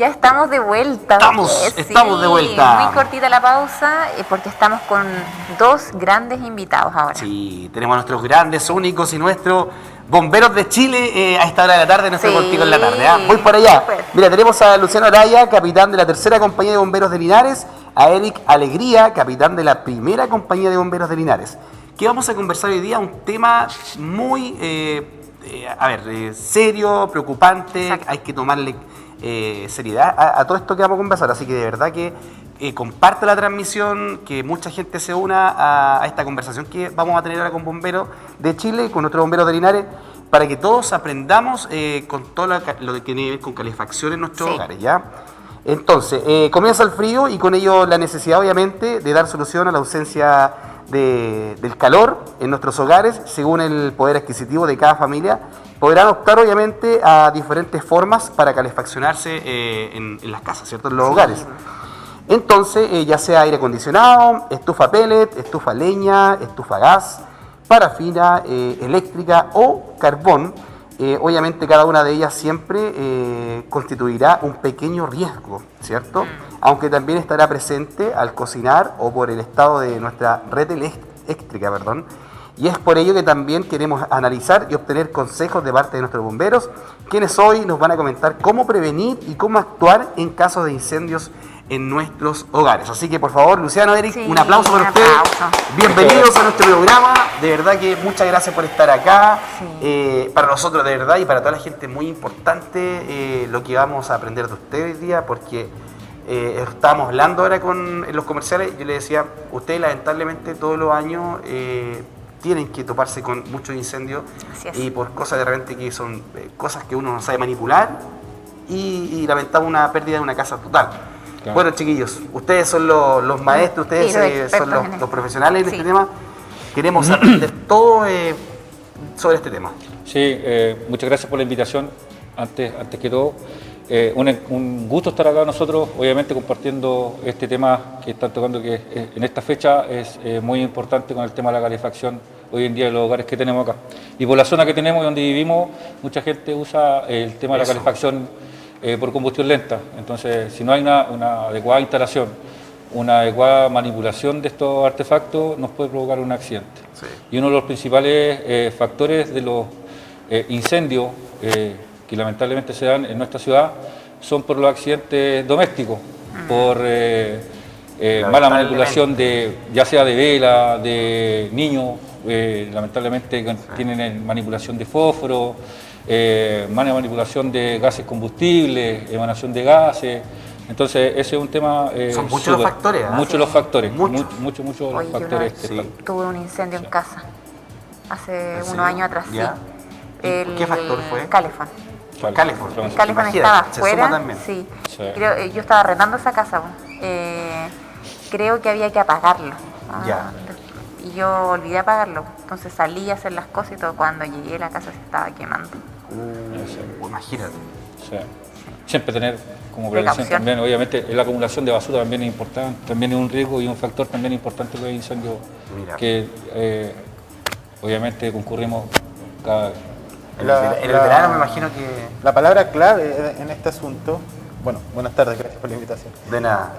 Ya estamos de vuelta. Estamos de vuelta. Muy cortita la pausa porque estamos con dos grandes invitados ahora. Sí, tenemos a nuestros grandes, únicos y nuestros bomberos de Chile a esta hora de la tarde, nuestro Contigo en la tarde. Voy por allá. Super. Mira, tenemos a Luciano Araya, capitán de la tercera compañía de bomberos de Linares, a Eric Alegría, capitán de la primera compañía de bomberos de Linares. Que vamos a conversar hoy día un tema muy serio, preocupante. Exacto. Hay que tomarle seriedad a todo esto que vamos a conversar, así que de verdad que comparte la transmisión, que mucha gente se una a esta conversación que vamos a tener ahora con bomberos de Chile, con nuestros bomberos de Linares, para que todos aprendamos con todo lo que tiene que ver con calefacción en nuestros hogares, ¿ya? Entonces, comienza el frío y con ello la necesidad, obviamente, de dar solución a la ausencia del calor en nuestros hogares, según el poder adquisitivo de cada familia. Podrán optar, obviamente, a diferentes formas para calefaccionarse en las casas, ¿cierto? En los hogares. Entonces, ya sea aire acondicionado, estufa pellet, estufa leña, estufa gas, parafina, eléctrica o carbón. Obviamente cada una de ellas siempre constituirá un pequeño riesgo, ¿cierto? Aunque también estará presente al cocinar o por el estado de nuestra red eléctrica, Y es por ello que también queremos analizar y obtener consejos de parte de nuestros bomberos, quienes hoy nos van a comentar cómo prevenir y cómo actuar en caso de incendios en nuestros hogares. Así que por favor, Luciano, Eric, un aplauso para ustedes. Bienvenidos a nuestro programa. De verdad que muchas gracias por estar acá. Para nosotros, de verdad, y para toda la gente, muy importante lo que vamos a aprender de ustedes hoy día, porque estábamos hablando ahora con los comerciales. Yo les decía, ustedes lamentablemente todos los años tienen que toparse con muchos incendios y por cosas de repente que son cosas que uno no sabe manipular y lamentamos una pérdida de una casa total. Claro. Bueno, chiquillos, ustedes son los maestros, ustedes son los profesionales en este tema. Queremos aprender todo sobre este tema. Sí, muchas gracias por la invitación. Antes que todo, un gusto estar acá nosotros, obviamente compartiendo este tema que están tocando, que en esta fecha es muy importante con el tema de la calefacción hoy en día en los hogares que tenemos acá. Y por la zona que tenemos y donde vivimos, mucha gente usa el tema de la calefacción por combustión lenta. Entonces, si no hay una adecuada instalación, una adecuada manipulación de estos artefactos, nos puede provocar un accidente. Sí. Y uno de los principales factores de los incendios que lamentablemente se dan en nuestra ciudad son por los accidentes domésticos, por mala manipulación ya sea de vela, de niños, lamentablemente tienen manipulación de fósforo, mala manipulación de gases combustibles, emanación de gases. Entonces ese es un tema son muchos los factores. Muchos los factores. Muchos los factores. Tuve un incendio en casa hace unos años atrás. ¿Qué factor fue? Calefón. El calefón estaba afuera. Sí. Yo estaba arrendando esa casa. Creo que había que apagarlo. Y yo olvidé apagarlo. Entonces salí a hacer las cosas y todo. Cuando llegué la casa se estaba quemando. Imagínate. Sí. Siempre tener como prevención también, obviamente la acumulación de basura también es importante, también es un riesgo y un factor también importante los incendios que obviamente concurrimos cada vez. En el verano me imagino que... La palabra clave en este asunto, buenas tardes, gracias por la invitación. De nada.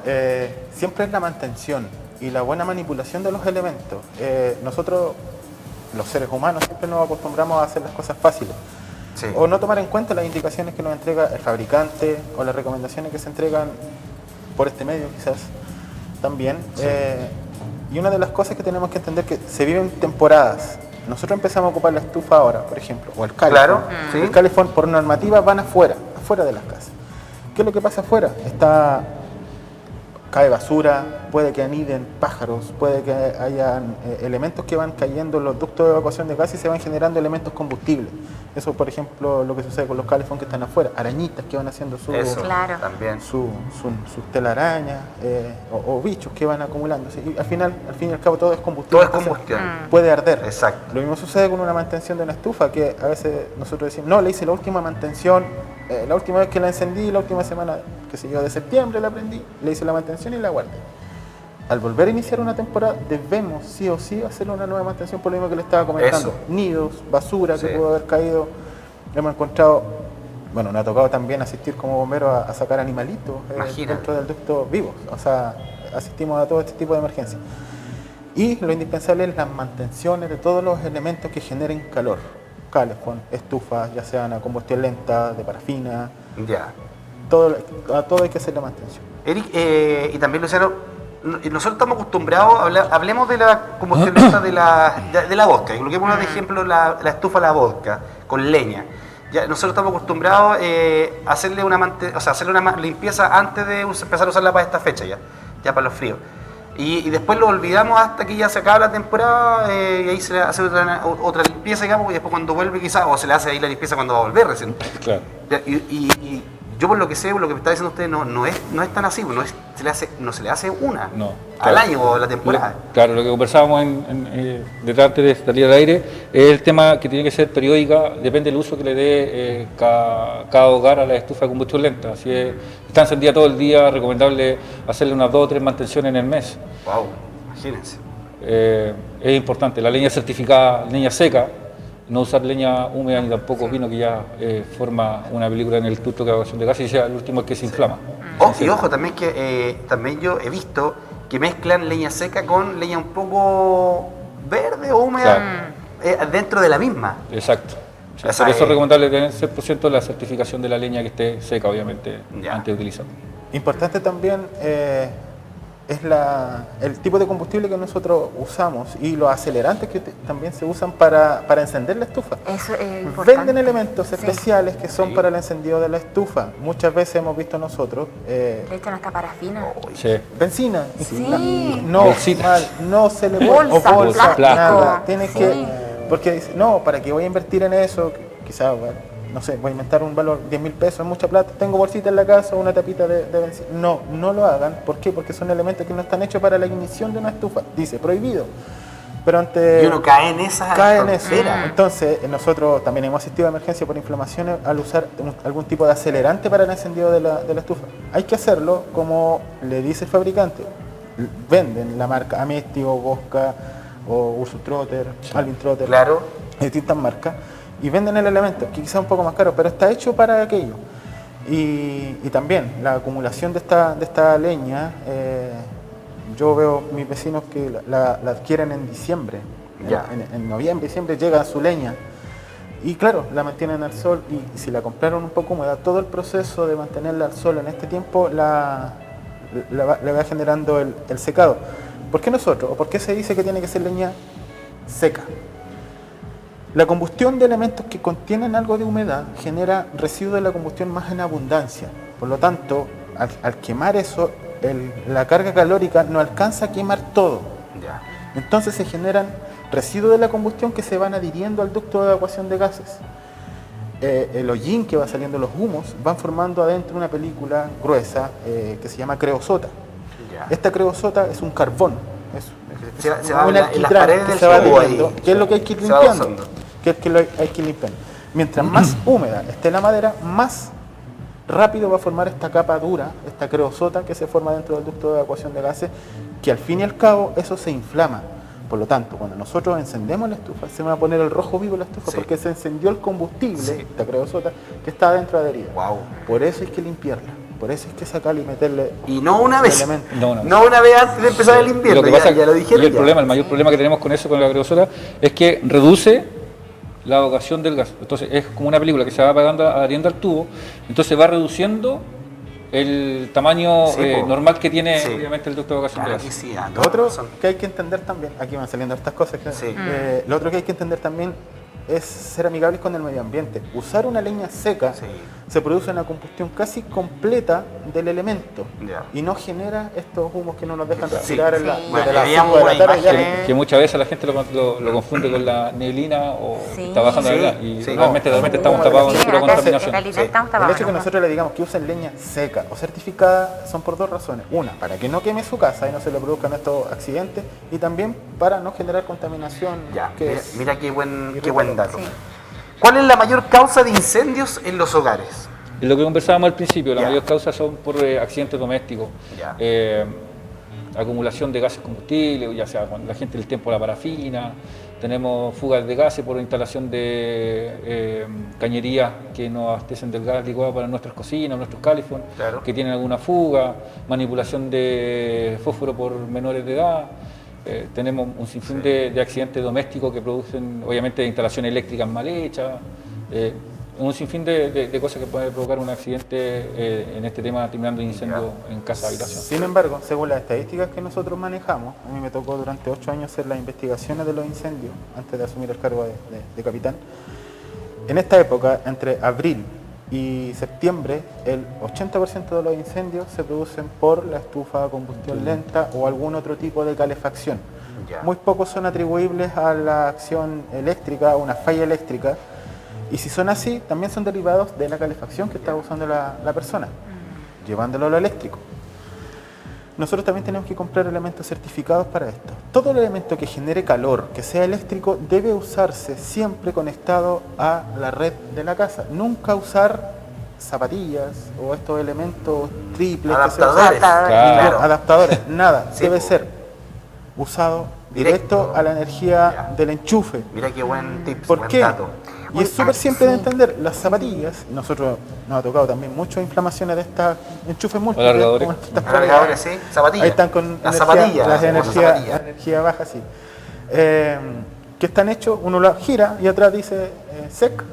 Siempre es la mantención y la buena manipulación de los elementos. Nosotros, los seres humanos, siempre nos acostumbramos a hacer las cosas fáciles. Sí. O no tomar en cuenta las indicaciones que nos entrega el fabricante o las recomendaciones que se entregan por este medio quizás también. Sí. Y una de las cosas que tenemos que entender es que se viven temporadas. Nosotros empezamos a ocupar la estufa ahora, por ejemplo, o el calefón. Claro, sí. El calefón por normativa van afuera de las casas. ¿Qué es lo que pasa afuera? Cae basura, puede que aniden pájaros, puede que hayan elementos que van cayendo en los ductos de evacuación de gas y se van generando elementos combustibles. Eso, por ejemplo, lo que sucede con los calefón que están afuera, arañitas que van haciendo sus telarañas o bichos que van acumulando. Y al fin y al cabo todo es combustible. Todo es combustión. Puede arder. Exacto. Lo mismo sucede con una mantención de una estufa, que a veces nosotros decimos, no, le hice la última mantención, la última vez que la encendí, la última semana, de septiembre la prendí, le hice la mantención y la guardé. Al volver a iniciar una temporada, debemos sí o sí hacer una nueva mantención, por lo mismo que le estaba comentando. Nidos, basura que pudo haber caído. Hemos encontrado bueno, nos ha tocado también asistir como bomberos a sacar animalitos dentro del ducto vivos. O sea, asistimos a todo este tipo de emergencias. Y lo indispensable es las mantenciones de todos los elementos que generen calor. Calefón, estufas, ya sean a combustión lenta, de parafina. Ya. A todo hay que hacer la mantención. Eric, y también Luciano, nosotros estamos acostumbrados, hablemos de la combustión lenta de la vodka, y coloquemos de ejemplo la estufa de la vodka con leña. Ya, nosotros estamos acostumbrados a hacerle una limpieza antes de empezar a usarla para esta fecha, ya para los fríos. Y después lo olvidamos hasta que ya se acaba la temporada y ahí se le hace otra limpieza, digamos, y después cuando vuelve quizás, o se le hace ahí la limpieza cuando va a volver recién. Claro. Y yo por lo que sé, por lo que me está diciendo usted, no es tan así, no se le hace una al año o la temporada. Claro, lo que conversábamos detrás de salir al aire es el tema que tiene que ser periódica, depende del uso que le dé cada hogar a la estufa de combustión lenta. Si está encendida todo el día, recomendable hacerle unas 2 o 3 mantenciones en el mes. Wow, imagínense. Es importante, la leña certificada, leña seca, no usar leña húmeda ni tampoco vino que ya forma una película en el ducto de evacuación de gases y sea el último el que se inflama. Y ojo, también que también yo he visto que mezclan leña seca con leña un poco verde o húmeda dentro de la misma. Exacto. Por eso es recomendable tener 100% la certificación de la leña que esté seca, obviamente, antes de utilizarla. Importante también es el tipo de combustible que nosotros usamos y los acelerantes que también se usan para encender la estufa. Eso es importante. Venden elementos especiales que son para el encendido de la estufa. Muchas veces hemos visto nosotros... de hecho, no está parafina. Benzina. Sí. No se le puede... Bolsa, nada. Tienes que... Porque dice, no, ¿para qué voy a invertir en eso? Quizás, no sé, voy a inventar un valor, 10.000 pesos, es mucha plata, tengo bolsita en la casa, una tapita de benzina. No lo hagan. ¿Por qué? Porque son elementos que no están hechos para la ignición de una estufa. Dice, prohibido. Pero y uno cae en esa frontera. Entonces, nosotros también hemos asistido a emergencia por inflamaciones al usar algún tipo de acelerante para el encendido de la estufa. Hay que hacerlo como le dice el fabricante. Venden la marca Amestio, Bosca o Ursus Trotter, Alvin Trotter, distintas marcas. Y venden el elemento, que quizá es un poco más caro, pero está hecho para aquello. Y también la acumulación de esta leña, yo veo mis vecinos que la adquieren en diciembre. En noviembre, diciembre llega su leña. Y claro, la mantienen al sol y si la compraron un poco húmeda, todo el proceso de mantenerla al sol en este tiempo le va generando el secado. ¿Por qué nosotros? ¿O por qué se dice que tiene que ser leña seca? La combustión de elementos que contienen algo de humedad genera residuos de la combustión más en abundancia. Por lo tanto, al quemar eso, la carga calórica no alcanza a quemar todo. Entonces se generan residuos de la combustión que se van adhiriendo al ducto de evacuación de gases. El hollín que va saliendo, los humos, van formando adentro una película gruesa que se llama creosota. Esta creosota es un carbón. Se va en las paredes del tubo, que es lo que hay que ir limpiando. Hay que limpiar. Mientras más húmeda esté la madera, más rápido va a formar esta capa dura, esta creosota que se forma dentro del ducto de evacuación de gases, que al fin y al cabo eso se inflama. Por lo tanto, cuando nosotros encendemos la estufa, se va a poner el rojo vivo en la estufa porque se encendió el combustible, esta creosota, que está dentro adherida. Por eso hay que limpiarla. Por eso es que sacarle y meterle... Y no una vez. No una vez antes de empezar el invierno. Lo que pasa, ya lo dijeron. Y el mayor problema que tenemos con eso, con la creosota, es que reduce la evacuación del gas. Entonces es como una película que se va apagando, adheriendo al tubo, entonces va reduciendo el tamaño normal que tiene obviamente el ducto de evacuación de gas. Lo otro que hay que entender también, aquí van saliendo estas cosas, lo otro que hay que entender también es ser amigables con el medio ambiente. Usar una leña seca se produce una combustión casi completa del elemento y no genera estos humos que no nos dejan respirar en la que muchas veces la gente lo confunde con la neblina o está bajando la gas y realmente estamos tapados en pura contaminación. El hecho que nosotros le digamos que usen leña seca o certificada son por dos razones. Una, para que no queme su casa y no se le produzcan estos accidentes, y también para no generar contaminación. Mira qué buen dato. ¿Cuál es la mayor causa de incendios en los hogares? Lo que conversábamos al principio, la mayor causa son por accidentes domésticos. acumulación de gases combustibles, ya sea con la gente del tiempo de la parafina. Tenemos fugas de gases por instalación de cañerías que nos abastecen del gas licuado para nuestras cocinas, nuestros calefón, que tienen alguna fuga, manipulación de fósforo por menores de edad. Tenemos un sinfín de accidentes domésticos que producen, obviamente, instalaciones eléctricas mal hechas. Un sinfín de cosas que pueden provocar un accidente en este tema, terminando en incendio en casa habitación. Sin embargo, según las estadísticas que nosotros manejamos, a mí me tocó durante 8 años hacer las investigaciones de los incendios antes de asumir el cargo de capitán. En esta época, entre abril y septiembre, el 80% de los incendios se producen por la estufa a combustión lenta o algún otro tipo de calefacción. Muy pocos son atribuibles a la acción eléctrica, a una falla eléctrica. Y si son así, también son derivados de la calefacción que está usando la persona, llevándolo a lo eléctrico. Nosotros también tenemos que comprar elementos certificados para esto. Todo elemento que genere calor, que sea eléctrico, debe usarse siempre conectado a la red de la casa. Nunca usar zapatillas o estos elementos triples. Adaptadores, nada. Sí, debe ser usado directo a la energía del enchufe. Mira qué buen tip. ¿Por qué? Dato. Y es súper simple de entender. Las zapatillas, nosotros nos ha tocado también muchas inflamaciones de estas enchufes múltiples. Alargadores, sí, zapatillas. Ahí están con las zapatillas. Las energía baja, sí. Que están hechos, uno lo gira y atrás dice SEC,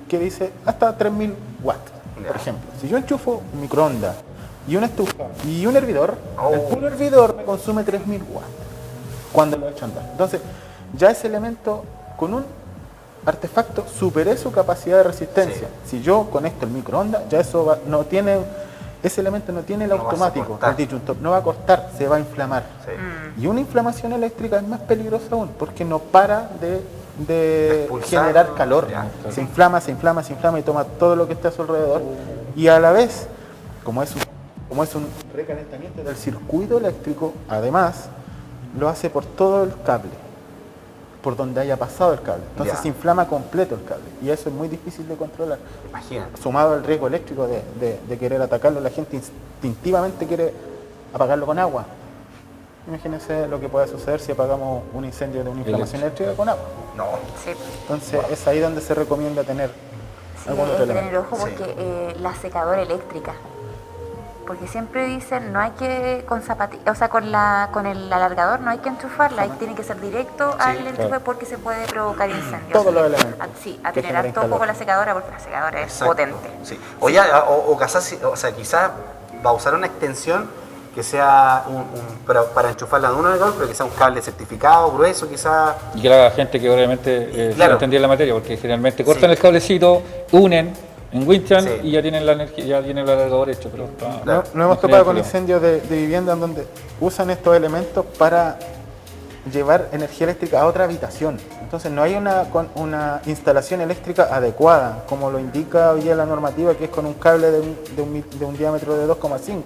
que dice hasta 3000 watts, por ejemplo. Si yo enchufo un microondas y una estufa y un hervidor, el puro hervidor me consume 3000 watts cuando lo he hecho andar. Entonces, ya ese elemento con un artefacto superé su capacidad de resistencia. Si yo conecto el microondas, ya eso no tiene, ese elemento no tiene el automático, el disyuntor, no va a cortar, se va a inflamar. Y una inflamación eléctrica es más peligrosa aún, porque no para de generar calor. Se inflama y toma todo lo que está a su alrededor. Y a la vez, como es un recalentamiento del circuito eléctrico, además, lo hace por todo el cable, por donde haya pasado el cable. Entonces se inflama completo el cable y eso es muy difícil de controlar. Imagínate. Sumado al riesgo eléctrico de querer atacarlo, la gente instintivamente quiere apagarlo con agua. Imagínense lo que puede suceder si apagamos un incendio de una inflamación eléctrica con agua. No. Sí. Entonces es ahí donde se recomienda tener algún otro elemento. Tener ojo porque la secadora eléctrica. Porque siempre dicen, no hay que con zapatillas, o sea, con el alargador no hay que enchufarla, tiene que ser directo al enchufe porque se puede provocar incendios. Todos los elementos. A tener harto ojo con la secadora porque la secadora es potente. Sí. Quizás va a usar una extensión que sea para enchufarla de un alargador, pero que sea un cable certificado, grueso, quizás. Y que la gente que obviamente no entendía la materia, porque generalmente cortan el cablecito, unen en Winchan y ya tienen la energía, ya tienen el alargador hecho. Pero no hemos topado con incendios de vivienda en donde usan estos elementos para llevar energía eléctrica a otra habitación. Entonces no hay una instalación eléctrica adecuada, como lo indica hoy día la normativa, que es con un cable de un diámetro de 2,5.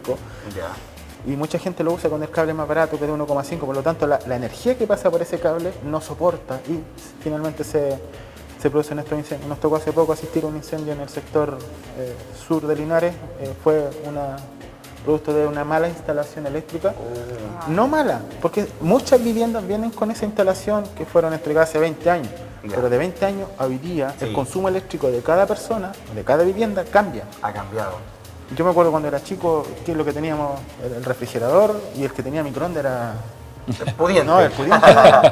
Y mucha gente lo usa con el cable más barato que de 1,5, por lo tanto la energía que pasa por ese cable no soporta y finalmente se producen estos incendios. Nos tocó hace poco asistir a un incendio en el sector sur de Linares, fue producto de una mala instalación eléctrica. No mala, porque muchas viviendas vienen con esa instalación que fueron entregadas hace 20 años, pero de 20 años a hoy día el consumo eléctrico de cada persona, de cada vivienda, cambia. Ha cambiado. Yo me acuerdo cuando era chico, que lo que teníamos el refrigerador y el que tenía microondas era... El pudiente. No, el pudiente.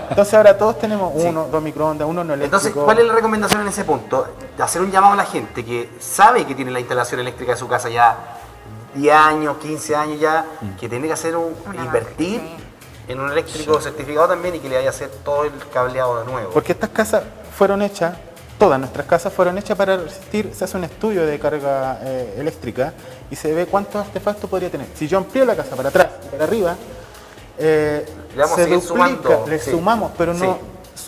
Entonces ahora todos tenemos dos microondas, uno no eléctrico. Entonces, ¿cuál es la recomendación en ese punto? De hacer un llamado a la gente que sabe que tiene la instalación eléctrica de su casa ya 10 años, 15 años ya, que tiene que hacer invertir en un eléctrico certificado también y que le vaya a hacer todo el cableado de nuevo. Porque estas casas fueron hechas, todas nuestras casas fueron hechas para resistir, se hace un estudio de carga eléctrica y se ve cuántos artefactos podría tener. Si yo amplío la casa para atrás y para arriba, se duplica, le sumamos, pero no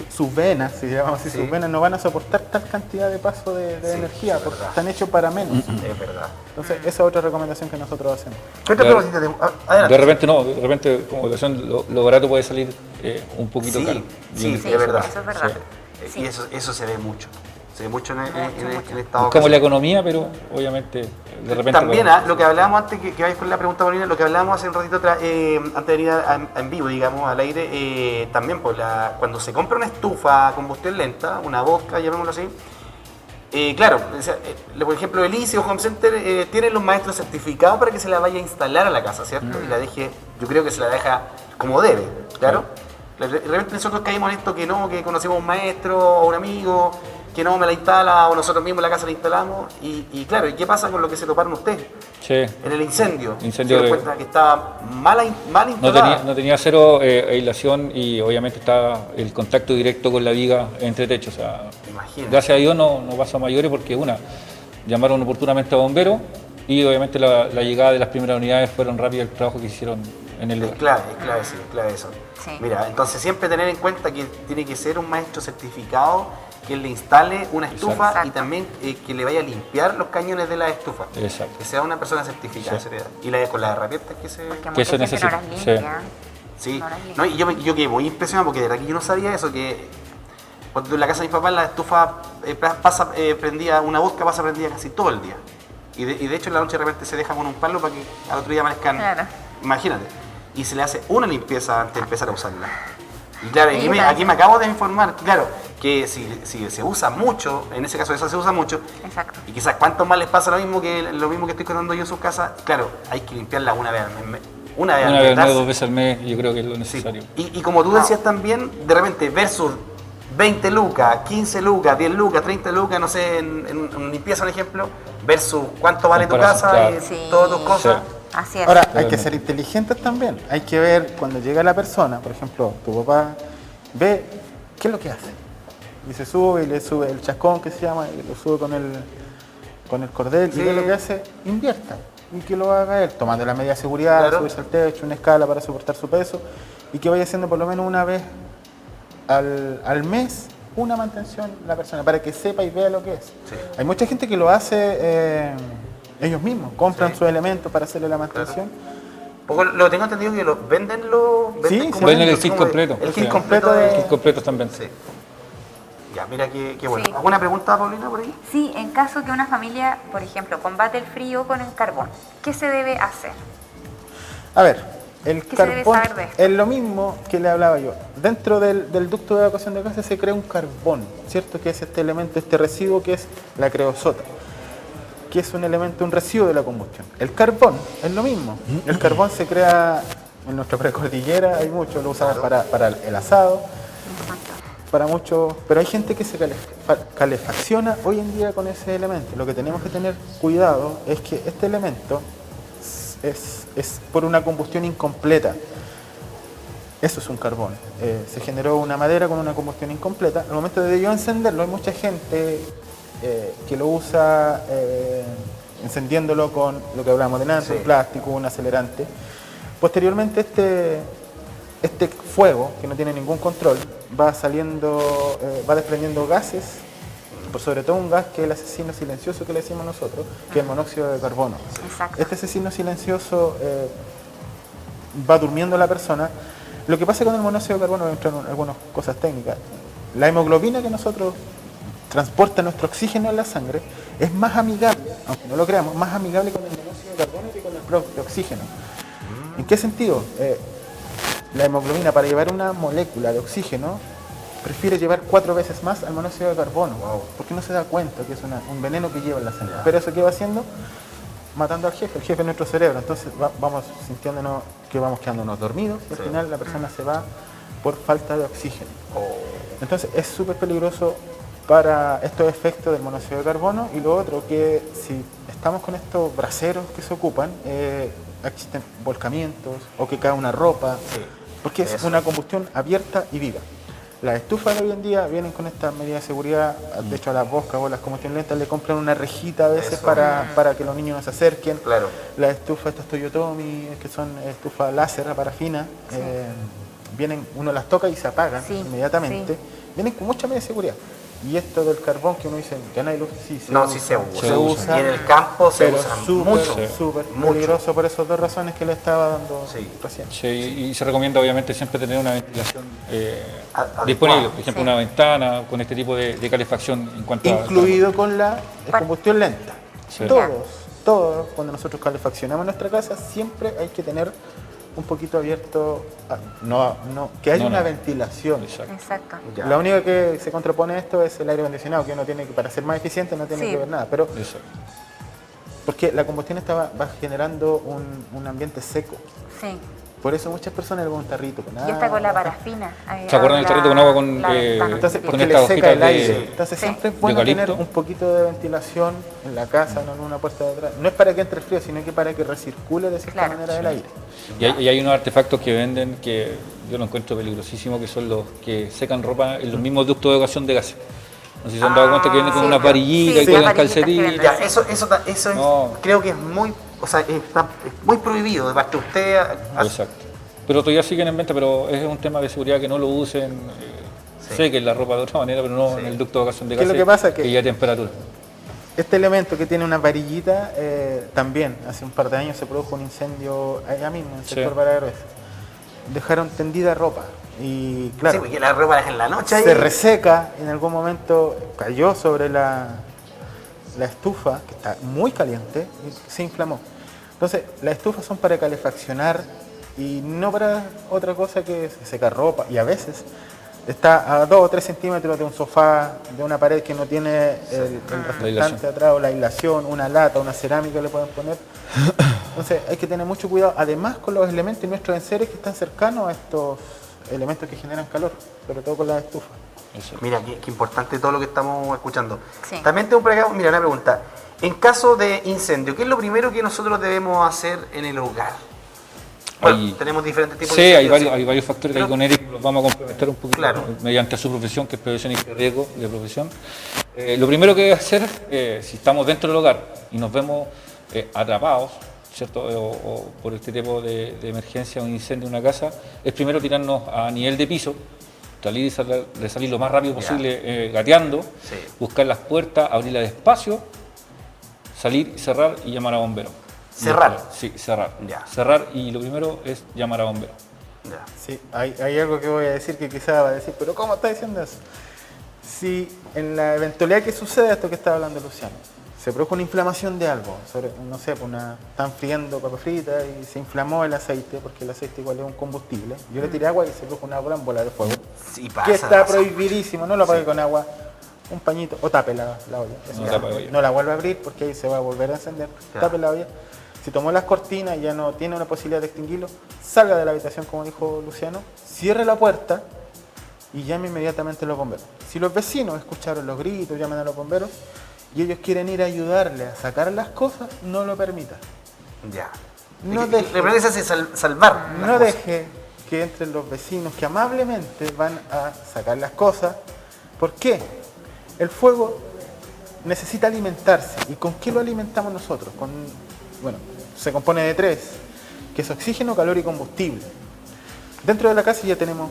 sus venas, si llamamos así, sus venas no van a soportar tal cantidad de paso de energía, porque están hechos para menos. Es verdad. Entonces, esa es otra recomendación que nosotros hacemos. De repente, como lo barato puede salir un poquito caro. Sí, es verdad. Eso es verdad. Y eso se ve mucho. Se ve mucho en Estados Unidos. Como la economía, pero obviamente de repente... También, lo que hablábamos antes, que vayas con la pregunta, Paulina, lo que hablábamos hace un ratito atrás, antes de venir en vivo, digamos, al aire, también pues, cuando se compra una estufa a combustión lenta, una vodka, llamémoslo así, claro, por ejemplo, el ICI o Home Center tienen los maestros certificados para que se la vaya a instalar a la casa, ¿cierto? Y la deje, yo creo que se la deja como debe, claro. De repente nosotros caímos en esto que no, que conocemos a un maestro o un amigo, que no me la instala o nosotros mismos la casa la instalamos y claro, ¿y qué pasa con lo que se toparon ustedes? Sí. En el incendio se de... cuenta que estaba mal instalada. No tenía cero aislación y obviamente estaba el contacto directo con la viga entre techos. O sea, gracias a Dios no pasó a mayores porque llamaron oportunamente a bomberos y obviamente la llegada de las primeras unidades fueron rápido el trabajo que hicieron en el lugar. Es clave eso. Sí. Mira, entonces siempre tener en cuenta que tiene que ser un maestro certificado que le instale una estufa. Exacto. Y también que le vaya a limpiar los cañones de la estufa. Exacto. Que sea una persona certificada. Sí. Y con las herramientas que se necesita. Sí. No, y yo quedé muy impresionado porque de verdad que yo no sabía eso, que cuando en la casa de mis papás la estufa prendía, una vodka pasa prendida casi todo el día. Y de hecho en la noche de repente se deja con un palo para que al otro día amanezcan. Claro. Imagínate. Y se le hace una limpieza antes de empezar a usarla. Y claro, aquí me acabo de informar, claro, que si se usa mucho, en ese caso eso se usa mucho, exacto. Y quizás cuántos más les pasa lo mismo que estoy contando yo en sus casas, claro, hay que limpiarla una vez al mes. Una vez, 2 veces al mes, yo creo que es lo necesario. Sí. Y como tú decías también, de repente versus 20 lucas, 15 lucas, 10 lucas, 30 lucas, no sé, en limpieza, un ejemplo, versus cuánto vale tu casa y todas tus cosas. Sí. Así es. Ahora, hay que ser inteligentes también. Hay que ver cuando llega la persona, por ejemplo, tu papá, ve qué es lo que hace. Y se sube y le sube el chascón que se llama, y lo sube con el cordel, y ve lo que hace, invierta. Y que lo haga él, tomando la medida de seguridad, claro. Subirse al techo, una escala para soportar su peso, y que vaya haciendo por lo menos una vez al mes una mantención la persona, para que sepa y vea lo que es. Sí. Hay mucha gente que lo hace... ellos mismos compran sus elementos para hacerle la mantención. Claro. Lo tengo entendido que venden venden el kit completo. El kit completo El kit completo también. Sí. Ya, mira qué bueno. Sí. ¿Alguna pregunta, Paulina, por ahí? Sí, en caso que una familia, por ejemplo, combate el frío con el carbón, ¿qué se debe hacer? A ver, el carbón es lo mismo que le hablaba yo. Dentro del ducto de evacuación de gases se crea un carbón, ¿cierto? Que es este elemento, este residuo que es la creosota, que es un elemento, un residuo de la combustión. El carbón es lo mismo. El carbón se crea en nuestra precordillera, hay mucho, lo usan para el asado, para mucho, pero hay gente que se calefacciona hoy en día con ese elemento. Lo que tenemos que tener cuidado es que este elemento es por una combustión incompleta. Eso es un carbón. Se generó una madera con una combustión incompleta. Al momento de yo encenderlo, hay mucha gente que lo usa encendiéndolo con lo que hablamos delante, un plástico, un acelerante. Posteriormente este fuego, que no tiene ningún control, va desprendiendo gases, por sobre todo un gas que es el asesino silencioso que le decimos nosotros, que es el monóxido de carbono. Exacto. Este asesino silencioso va durmiendo la persona. Lo que pasa con el monóxido de carbono, entran algunas cosas técnicas. La hemoglobina que nosotros transporta nuestro oxígeno en la sangre es más amigable, aunque no lo creamos, más amigable con el monóxido de carbono que con el propio oxígeno. ¿En qué sentido? La hemoglobina, para llevar una molécula de oxígeno, prefiere llevar 4 veces más al monóxido de carbono, porque no se da cuenta que es un veneno que lleva en la sangre. Pero eso, ¿qué va haciendo? Matando al jefe, el jefe es nuestro cerebro. Entonces vamos sintiéndonos que vamos quedándonos dormidos y al final la persona se va por falta de oxígeno. Entonces es súper peligroso para estos efectos del monóxido de carbono. Y lo otro, que si estamos con estos braseros que se ocupan, existen volcamientos o que cae una ropa, porque es una combustión abierta y viva. Las estufas de hoy en día vienen con estas medidas de seguridad. De hecho, a las vodkas o las combustiones lentas le compran una rejita a veces para que los niños no se acerquen. Claro. Las estufas, estas Toyotomi, que son estufas láser a parafina, uno las toca y se apagan inmediatamente. Vienen con mucha medida de seguridad. Y esto del carbón que uno dice, ya no hay luz, sí se usa. Y en el campo se usa mucho. Súper peligroso por esas dos razones que le estaba dando recién. Sí, y se recomienda obviamente siempre tener una ventilación disponible, por ejemplo una ventana con este tipo de calefacción en cuanto incluido con la combustión lenta. Sí. Todos, cuando nosotros calefaccionamos nuestra casa, siempre hay que tener un poquito abierto, que haya una ventilación. Exacto. La única que se contrapone a esto es el aire acondicionado, que uno tiene que, para ser más eficiente, no tiene que ver nada. Pero porque la combustión va generando un ambiente seco. Sí. Por eso muchas personas le ponen un tarrito con agua. Y está con la parafina. ¿Se acuerdan del tarrito con agua con entonces, porque con le seca el aire. Sí. Entonces siempre es bueno tener un poquito de ventilación en la casa, no en una puerta de atrás. No es para que entre el frío, sino que para que recircule de cierta manera el aire. Y hay unos artefactos que venden que yo lo encuentro peligrosísimo, que son los que secan ropa en los mismos ductos de evacuación de gases. No sé si se han dado cuenta que vienen con una varillita y cuelgan calcetines. Eso es, creo que es muy, está muy prohibido de parte de usted. Exacto. Pero todavía siguen en venta, pero es un tema de seguridad que no lo usen. Sequen la ropa de otra manera, pero no en el ducto de evacuación de gases. ¿Qué es lo que pasa? Que ya temperatura. Este elemento que tiene una varillita, también hace un par de años se produjo un incendio allá mismo, en el sector Paragüez. Dejaron tendida ropa. Y claro, sí, porque la ropa es en la noche. Se reseca, en algún momento cayó sobre la estufa, que está muy caliente, y se inflamó. Entonces, las estufas son para calefaccionar y no para otra cosa que secar ropa. Y a veces está a 2 o 3 centímetros de un sofá, de una pared que no tiene el reflectante atrás, o la aislación, una lata, una cerámica le pueden poner. Entonces, hay que tener mucho cuidado, además con los elementos y nuestros enseres que están cercanos a estos elementos que generan calor, sobre todo con las estufas. Mira, qué importante todo lo que estamos escuchando. Sí. También tengo por acá, mira, una pregunta. En caso de incendio, ¿qué es lo primero que nosotros debemos hacer en el hogar? Bueno, tenemos diferentes tipos de incendios. Hay varios factores que ahí con Eric los vamos a complementar un poquito mediante su profesión, que es prevención y riesgo de profesión. Lo primero que debe hacer, si estamos dentro del hogar y nos vemos atrapados, ¿cierto? O por este tipo de emergencia o incendio en una casa, es primero tirarnos a nivel de piso, salir lo más rápido posible gateando, buscar las puertas, abrirlas despacio, salir, cerrar y llamar a bomberos. ¿Cerrar? Sí, cerrar. Cerrar, y lo primero es llamar a bomberos. Sí, hay algo que voy a decir que quizá va a decir, pero ¿cómo está diciendo eso? Si en la eventualidad que sucede esto que estaba hablando Luciano, se produjo una inflamación de algo, no sé, están friendo papas fritas y se inflamó el aceite, porque el aceite igual es un combustible. Yo le tiré agua y se produjo una gran bola de fuego. Sí, que está prohibidísimo, no lo apague con agua, un pañito, o tape la olla. No la vuelva a abrir porque ahí se va a volver a encender. Tape la olla. Si tomó las cortinas y ya no tiene una posibilidad de extinguirlo, salga de la habitación, como dijo Luciano, cierre la puerta y llame inmediatamente a los bomberos. Si los vecinos escucharon los gritos, llaman a los bomberos, y ellos quieren ir a ayudarle a sacar las cosas, no lo permita. No deje salvar. No deje que entren los vecinos que amablemente van a sacar las cosas. ¿Por qué? El fuego necesita alimentarse. ¿Y con qué lo alimentamos nosotros? Se compone de 3, que es oxígeno, calor y combustible. Dentro de la casa ya tenemos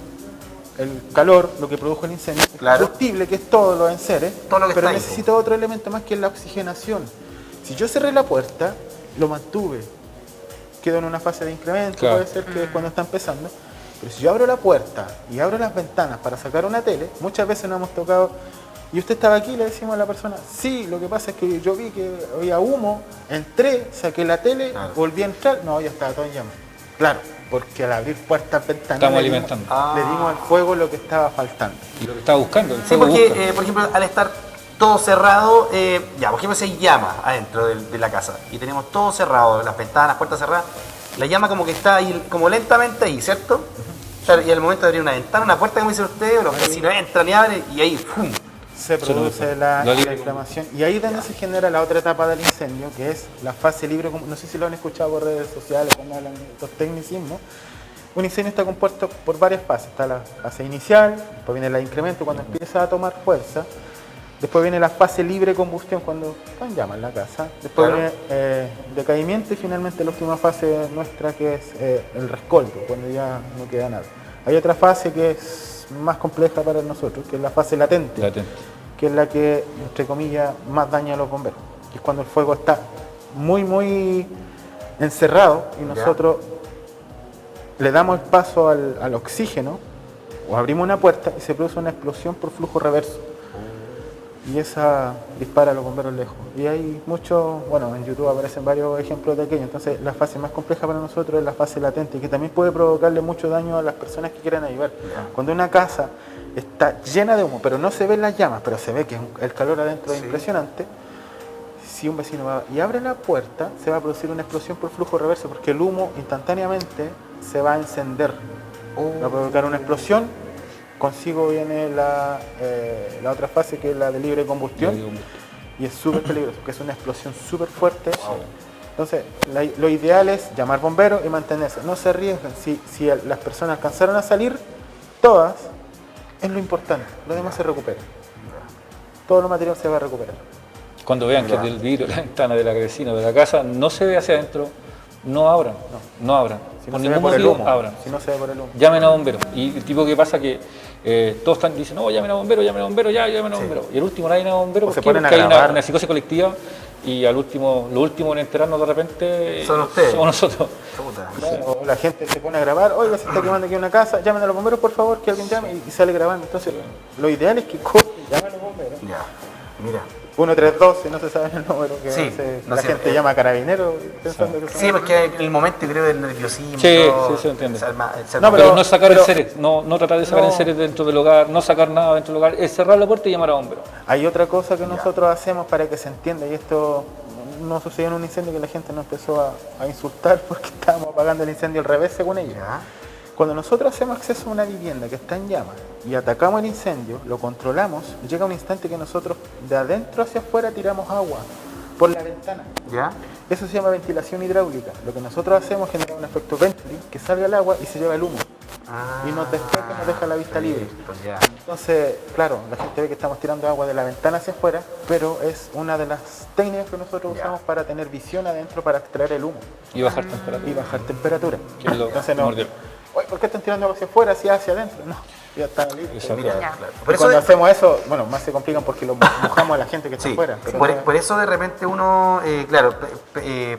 el calor, lo que produjo el incendio, el combustible, que es todos los enseres, pero necesita otro elemento más, que es la oxigenación. Si yo cerré la puerta, lo mantuve, quedo en una fase de incremento, puede ser que es cuando está empezando, pero si yo abro la puerta y abro las ventanas para sacar una tele, muchas veces nos hemos tocado, y usted estaba aquí, le decimos a la persona, sí, lo que pasa es que yo vi que había humo, entré, saqué la tele, volví a entrar, no, ya estaba todo en llamas. Claro, porque al abrir puertas, ventanas, le dimos al fuego lo que estaba faltando. Y lo que estaba buscando. Sí, porque, por ejemplo, al estar todo cerrado, por ejemplo, se llama adentro de la casa y tenemos todo cerrado, las ventanas, las puertas cerradas, la llama como que está ahí, como lentamente ahí, ¿cierto? Y al momento de abrir una ventana, una puerta, como dice usted, los vecinos entran y abren y ahí ¡pum! Se produce la inflamación. Y ahí es donde se genera la otra etapa del incendio, que es la fase libre. No sé si lo han escuchado por redes sociales cuando hablan de estos tecnicismos. Un incendio está compuesto por varias fases. Está la fase inicial, después viene el incremento cuando empieza a tomar fuerza, después viene la fase libre combustión cuando están llamas en la casa, después viene decaimiento y finalmente la última fase nuestra, que es el rescoldo, cuando ya no queda nada. Hay otra fase que es más compleja para nosotros, que es la fase latente. que es la que, entre comillas, más daña a los bomberos. Y es cuando el fuego está muy encerrado y nosotros le damos el paso al oxígeno o abrimos una puerta y se produce una explosión por flujo reverso. Y esa dispara a los bomberos lejos. Y hay muchos, bueno, en YouTube aparecen varios ejemplos de aquello. Entonces, la fase más compleja para nosotros es la fase latente, que también puede provocarle mucho daño a las personas que quieran ayudar. Cuando una casa está llena de humo, pero no se ven las llamas, pero se ve que el calor adentro es impresionante, si un vecino va y abre la puerta, se va a producir una explosión por flujo reverso, porque el humo instantáneamente se va a encender. Va a provocar una explosión. Consigo viene la otra fase, que es la de libre combustión, y es súper peligroso, porque es una explosión súper fuerte. Entonces, lo ideal es llamar bomberos y mantenerse. No se arriesguen. Si las personas alcanzaron a salir, todas, es lo importante. Lo demás se recupera. Todo lo material se va a recuperar. Cuando vean que del vidrio, la ventana de la vecina de la casa no se ve hacia adentro, no abran. No abran. Si no, por ningún motivo, abran. Si no se ve por el humo. Llamen a bomberos. Y el tipo que pasa que todos dicen, no, llamen a bomberos, llamen a bomberos, llamen a bomberos. Y el último nadie llama a bomberos porque hay una psicosis colectiva y lo último en enterarnos de repente son ustedes. Somos nosotros. O la gente se pone a grabar, oiga, se está quemando aquí una casa, llamen a los bomberos por favor, que alguien llame, y sale grabando. Entonces, lo ideal es que llamen a los bomberos. Ya, mira. 132, si no se sabe el número, que la gente llama a carabineros pensando que son... Sí, porque en el momento creo del nerviosismo. Sí, se entiende. Pero no sacar enseres, no tratar de sacar enseres dentro del hogar, no sacar nada dentro del hogar, es cerrar la puerta y llamar a bomberos. Hay otra cosa que nosotros hacemos para que se entienda, y esto no sucedió en un incendio, que la gente nos empezó a insultar porque estábamos apagando el incendio al revés, según ellos. Cuando nosotros hacemos acceso a una vivienda que está en llamas y atacamos el incendio, lo controlamos, llega un instante que nosotros de adentro hacia afuera tiramos agua por la ventana. ¿Ya? Eso se llama ventilación hidráulica. Lo que nosotros hacemos es generar un efecto ventily, que salga el agua y se lleva el humo. Y nos despeja, nos deja la vista libre. Entonces, claro, la gente ve que estamos tirando agua de la ventana hacia afuera, pero es una de las técnicas que nosotros usamos para tener visión adentro, para extraer el humo. Y bajar temperatura. Entonces no... Oye, ¿por qué están tirando hacia afuera, hacia adentro? No, ya está libre. Cuando hacemos eso, bueno, más se complican porque lo mojamos a la gente que está afuera. Por eso de repente uno,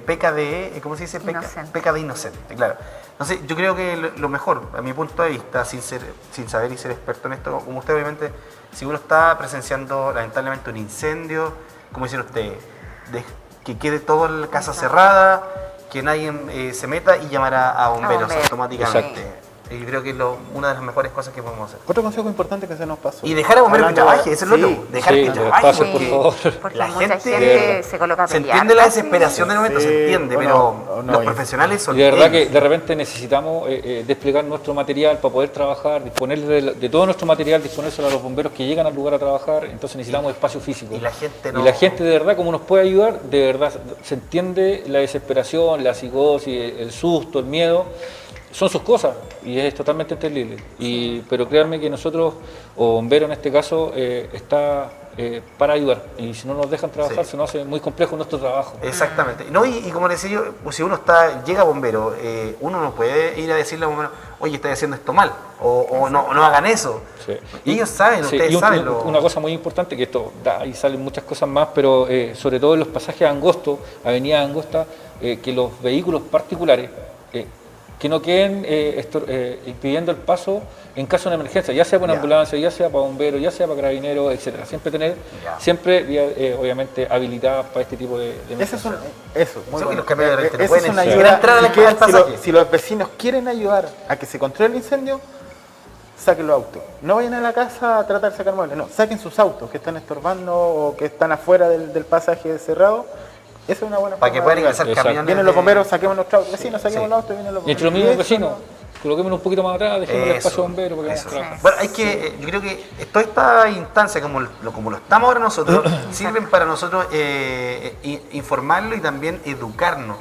peca de, ¿cómo se dice? Peca de inocente, claro. Entonces, yo creo que lo mejor, a mi punto de vista, sin saber y ser experto en esto, como usted obviamente, si uno está presenciando lamentablemente un incendio, como dicen ustedes, que quede toda la casa cerrada, que nadie se meta y llamar a bomberos automáticamente. Yo creo que es una de las mejores cosas que podemos hacer. Otro consejo importante que se nos pasó. Y dejar a bomberos que trabaje, eso es lo otro. Dejar que trabaje, por favor. Porque la gente se coloca a pelear. Se entiende la desesperación del momento, se entiende, pero los profesionales son... Y de verdad que de repente necesitamos desplegar nuestro material para poder trabajar, disponer de todo nuestro material, disponérselo a los bomberos que llegan al lugar a trabajar, entonces necesitamos espacio físico. Y la gente de verdad, como nos puede ayudar, de verdad se entiende la desesperación, la psicosis, el susto, el miedo. Son sus cosas y es totalmente entendible. Pero créanme que nosotros, o bomberos en este caso, está para ayudar. Y si no nos dejan trabajar, se nos hace muy complejo nuestro trabajo. Exactamente. No, y como les decía yo, si uno llega bombero, uno no puede ir a decirle a bombero, oye, estás haciendo esto mal, o no hagan eso. Sí. Y ellos saben, ustedes saben. Una cosa muy importante, que esto da y salen muchas cosas más, pero sobre todo en los pasajes angostos, avenidas angostas, que los vehículos particulares que no queden impidiendo el paso en caso de una emergencia, ya sea para una ambulancia, ya sea para bomberos, ya sea para carabineros, etcétera. Siempre tener, obviamente, habilidad para este tipo de emergencias. Eso, muy bueno. Esa es una ayuda. Si los vecinos quieren ayudar a que se controle el incendio, saquen los autos. No vayan a la casa a tratar de sacar muebles, no, saquen sus autos que están estorbando o que están afuera del pasaje cerrado. Esa es una buena para que puedan ingresar camiones. Vienen los bomberos, saquemos nuestros vecinos, saquemos los autos y vienen los bomberos. Y entre los mismos vecinos, coloquémonos un poquito más atrás, dejemos el espacio bombero porque vamos a trabajar. Bueno, yo creo que toda esta instancia, como lo estamos ahora nosotros, sirven para nosotros informarlo y también educarnos.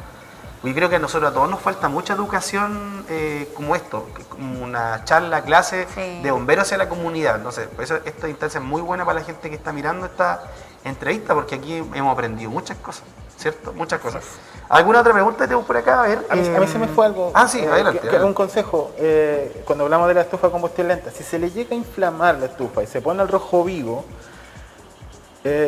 Y creo que a nosotros a todos nos falta mucha educación como esto, como una charla, clase de bomberos hacia la comunidad. Entonces, por eso esta instancia es muy buena para la gente que está mirando esta entrevista, porque aquí hemos aprendido muchas cosas, ¿cierto? Muchas cosas. ¿Alguna otra pregunta que tenemos por acá? A ver. A mí se me fue algo. Sí, adelante. Un consejo, cuando hablamos de la estufa de combustión lenta, si se le llega a inflamar la estufa y se pone al rojo vivo,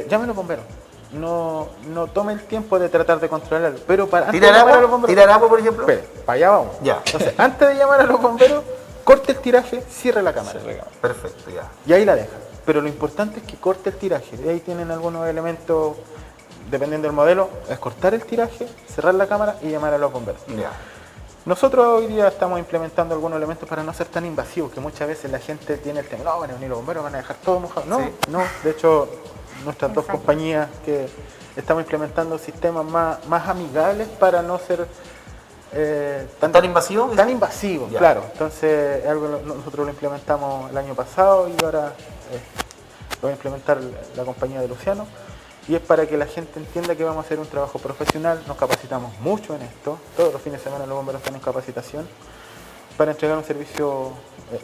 llame a los bomberos. No tome el tiempo de tratar de controlarlo. Pero ¿Tirar agua, por ejemplo? Espere, para allá vamos. Ya. Entonces, antes de llamar a los bomberos, corte el tiraje, cierre la cámara. Perfecto, ya. Y ahí la deja. Pero lo importante es que corte el tiraje. De ahí tienen algunos elementos, dependiendo del modelo, es cortar el tiraje, cerrar la cámara y llamar a los bomberos. Ya. Nosotros hoy día estamos implementando algunos elementos para no ser tan invasivos, que muchas veces la gente tiene el tema, no, van a venir los bomberos, van a dejar todo mojado. No, Sí. no. De hecho, nuestras dos compañías que estamos implementando sistemas más amigables para no ser ¿Tan invasivo? Tan invasivo, Ya. claro. Entonces, nosotros lo implementamos el año pasado y ahora lo va a implementar la compañía de Luciano. Y es para que la gente entienda que vamos a hacer un trabajo profesional. Nos capacitamos mucho en esto. Todos los fines de semana los bomberos están en capacitación para entregar un servicio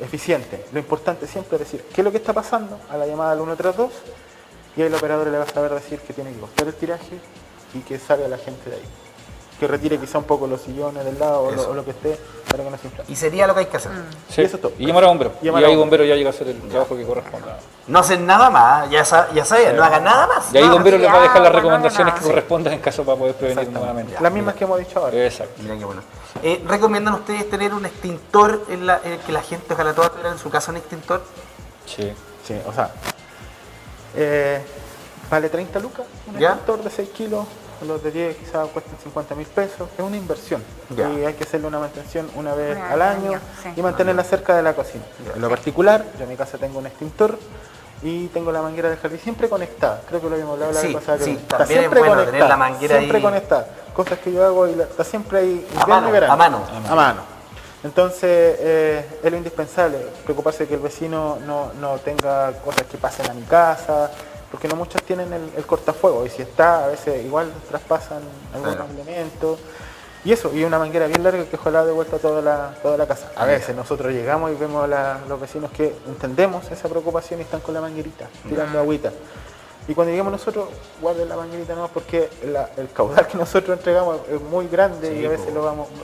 eficiente. Lo importante siempre es decir qué es lo que está pasando a la llamada al 132 y ahí el operador le va a saber decir que tiene que cortar el tiraje y que salga la gente de ahí. Que retire quizá un poco los sillones del lado o lo que esté para que no se inflame. Y sería lo que hay que hacer. Sí. Y eso es todo. Y llamar a bomberos. Y ahí bomberos ya llega a hacer el trabajo que corresponda. No hacen nada más, ya sabes, no hagan nada más. Y ahí bomberos les va a dejar las no, recomendaciones no, que correspondan en caso para poder prevenir nuevamente. Las mismas que hemos dicho ahora. Exacto. Mira qué bueno. ¿Recomiendan ustedes tener un extintor que la gente, ojalá todas tuvieran en su casa un extintor? Sí. Sí, o sea, vale 30 lucas un ¿Ya? extintor de 6 kilos, los de 10 quizás cuestan 50.000 pesos, es una inversión. Ya. Y hay que hacerle una mantención una vez Una al vez al año año, sí. y mantenerla cerca de la cocina. En lo particular, yo en mi casa tengo un extintor y tengo la manguera del jardín siempre conectada. Creo que lo habíamos hablado la Sí, vez pasada. sí, Está también siempre es bueno conectada, tener la manguera siempre ahí. conectada. Cosas que yo hago y está siempre ahí A invierno mano, y verano. a mano. A mano. Entonces, es lo indispensable, preocuparse de que el vecino no tenga cosas que pasen a mi casa, porque no muchos tienen el cortafuego, y si está, a veces igual traspasan algunos Claro. elementos. Y eso, y una manguera bien larga que ojalá de vuelta toda la casa. A veces nosotros llegamos y vemos a los vecinos que entendemos esa preocupación y están con la manguerita, tirando agüita. Y cuando lleguemos nosotros, guarden la manguerita no, porque el caudal que nosotros entregamos es muy grande Sí, y a veces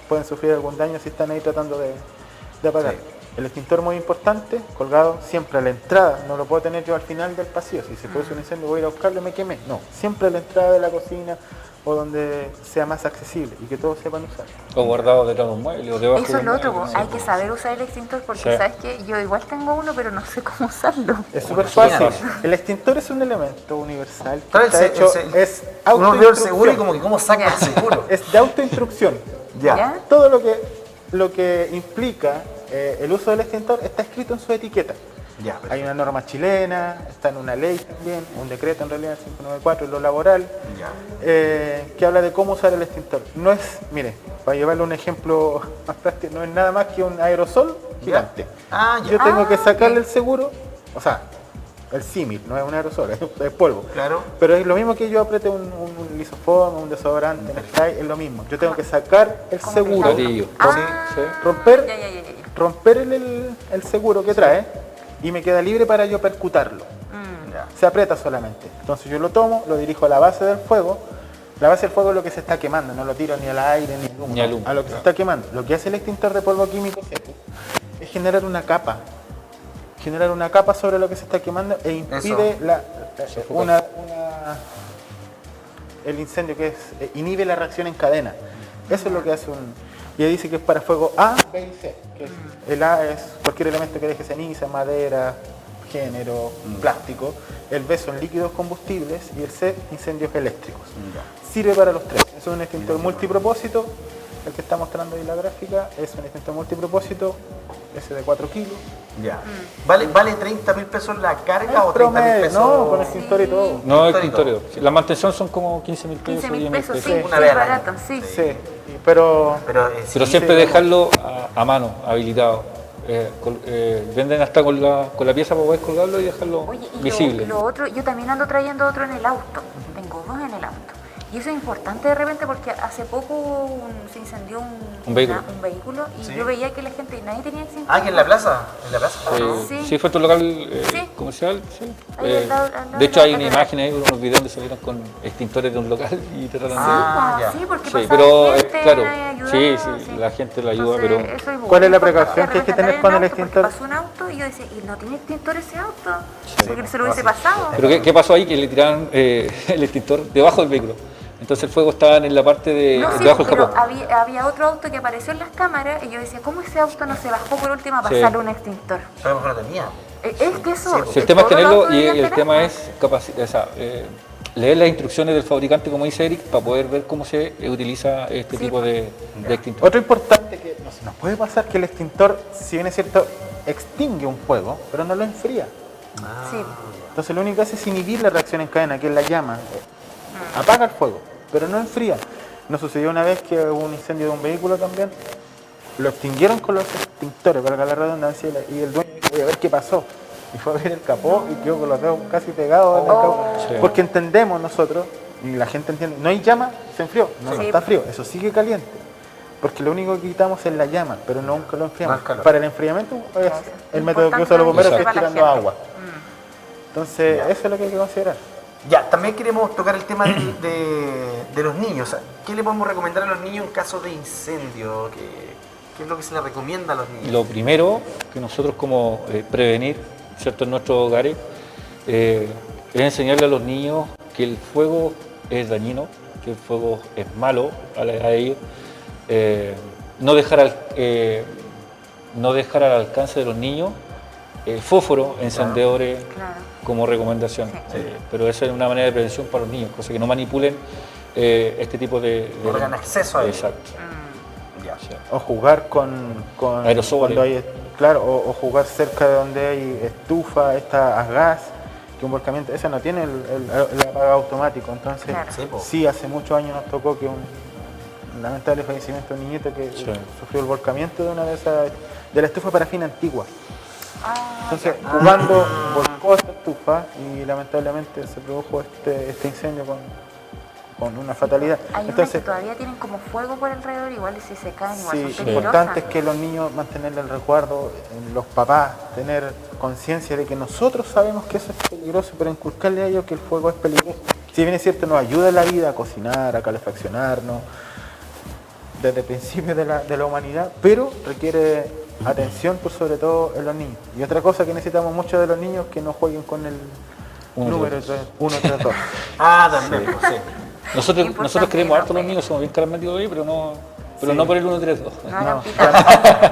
pueden sufrir algún daño si están ahí tratando de apagar. Sí. El extintor muy importante, colgado siempre a la entrada, no lo puedo tener yo al final del pasillo. Si se produce un incendio voy a ir a buscarlo y me quemé. No, siempre a la entrada de la cocina o donde sea más accesible y que todos sepan usar. O guardado detrás de un mueble o debajo Eso de es un lo otro, mueble. hay que saber usar el extintor porque Sí. sabes que yo igual tengo uno pero no sé cómo usarlo. Es súper Imagínate. fácil. El extintor es un elemento universal que Claro, está hecho, es uno vio el seguro y autoinstrucción. como que cómo saca el seguro. Es de autoinstrucción. Ya. Todo lo que implica el uso del extintor está escrito en su etiqueta. Ya, Hay una norma chilena, está en una ley también, un decreto en realidad, el 594, en lo laboral, Ya. que habla de cómo usar el extintor. No es, mire, para llevarle un ejemplo más práctico, no es nada más que un aerosol gigante. Ah, ya. Yo tengo que sacarle el seguro, o sea, el símil, no es un aerosol, es polvo. Claro. Pero es lo mismo que yo apriete un lisoform, un desodorante, un spray, es lo mismo. Yo tengo que sacar el seguro, Gatillo. Sí. romper, Ya. romper el seguro que trae y me queda libre para yo percutarlo. Ya. Se aprieta solamente. Entonces yo lo tomo, lo dirijo a la base del fuego. La base del fuego es lo que se está quemando, no lo tiro ni al aire ni al humo, Ni al humo, a lo que se está quemando. Lo que hace el extintor de polvo químico seco es generar una capa. Generar una capa sobre lo que se está quemando e impide el incendio, que es inhibe la reacción en cadena. Eso es lo que hace y ahí dice que es para fuego A, B y C. Que el A es cualquier elemento que deje ceniza, madera, género, plástico. El B son líquidos combustibles y el C, incendios eléctricos. Sirve para los tres. Es un extintor multipropósito. El que está mostrando ahí la gráfica es un extintor multipropósito, ese de 4 kilos. Ya. ¿Vale 30.000 pesos la carga o 30.000 Promedio, pesos? no, con extintor y todo. No, el Extintorio. extintorio. Sí, la mantención son como 15.000 pesos, 15.000 10.000 pesos, sí, pesos. Una sí, vez es al año. barato, sí. Sí, pero Pero Siempre sí. dejarlo a mano, habilitado. Venden hasta con la pieza para poder colgarlo y dejarlo Oye, y visible. lo otro, yo también ando trayendo otro en el auto. Tengo dos en el auto. Y eso es importante de repente porque hace poco se incendió un vehículo y Sí. yo veía que la gente, nadie tenía extintor. Ah, que en la plaza. En la plaza. Sí. Sí, fue tu local Sí. comercial. Sí. Ahí al lado De de hecho, la hay una catedral. imagen ahí, unos videos donde salieron con extintores de un local y tratan Ah, Sí, ya. sí, porque Sí, pasaba pero gente, claro, nadie ayudaba, sí, la gente la ayuda, Entonces, pero eso es ¿Cuál es la importante precaución que hay que rescatar tener con el auto, porque extintor? pasó un auto y yo decía, ¿y no tiene extintor ese auto? Porque se lo hubiese pasado. ¿Pero qué pasó ahí? Que le tiraron el extintor debajo del vehículo. Entonces el fuego estaba en la parte debajo del capó. Había otro auto que apareció en las cámaras y yo decía, ¿cómo ese auto no se bajó por último a pasarle un extintor? Pero mejor lo tenía. Es que eso... Sí, el tema es tenerlo y el tema es leer las instrucciones del fabricante, como dice Eric, para poder ver cómo se utiliza este tipo de extintor. Otro importante que nos puede pasar que el extintor, si bien es cierto, extingue un fuego, pero no lo enfría. Sí. Entonces lo único que hace es inhibir la reacción en cadena, que es la llama. Apaga el fuego, pero no enfría. Nos sucedió una vez que hubo un incendio de un vehículo también, lo extinguieron con los extintores, para la redundancia, y el dueño dijo, voy a ver qué pasó. Y fue a ver el capó y quedó con los dedos casi pegados en el capó. Sí. Porque entendemos nosotros, y la gente entiende, no hay llama, se enfrió, no está frío, eso sigue caliente. Porque lo único que quitamos es la llama, pero nunca lo enfriamos. Para el enfriamiento es el método que usan los bomberos, que es tirando agua. Entonces, eso es lo que hay que considerar. Ya, también queremos tocar el tema de los niños. ¿Qué le podemos recomendar a los niños en caso de incendio? ¿Qué es lo que se les recomienda a los niños? Lo primero que nosotros como prevenir, ¿cierto?, en nuestros hogares, es enseñarle a los niños que el fuego es dañino, que el fuego es malo a ellos, no dejar al alcance de los niños fósforo, encendedores, como recomendación. Pero esa es una manera de prevención para los niños, cosa que no manipulen este tipo de... No tengan acceso a ello. Exacto. O jugar con aerosoles. Cuando hay, claro, o jugar cerca de donde hay estufa, a gas, que un volcamiento, ese no tiene el apagado automático. Entonces, sí, hace muchos años nos tocó que un lamentable fallecimiento de un niñito que sufrió el volcamiento de una de la estufa parafina antigua. Entonces, jugando, volcó esta estufa y lamentablemente se produjo este incendio con una fatalidad. Hay unas que todavía tienen como fuego por alrededor, igual si se caen, igual son peligrosas. Lo importante es que los niños mantenerle el resguardo, los papás tener conciencia de que nosotros sabemos que eso es peligroso, pero inculcarle a ellos que el fuego es peligroso. Si bien es cierto, nos ayuda en la vida a cocinar, a calefaccionarnos, desde el principio de la humanidad, pero requiere atención por sobre todo en los niños. Y otra cosa que necesitamos mucho de los niños es que no jueguen con el número 132. También, sí. Nosotros queremos harto a los niños, somos bien caramelitos ahí, pero no por el 132.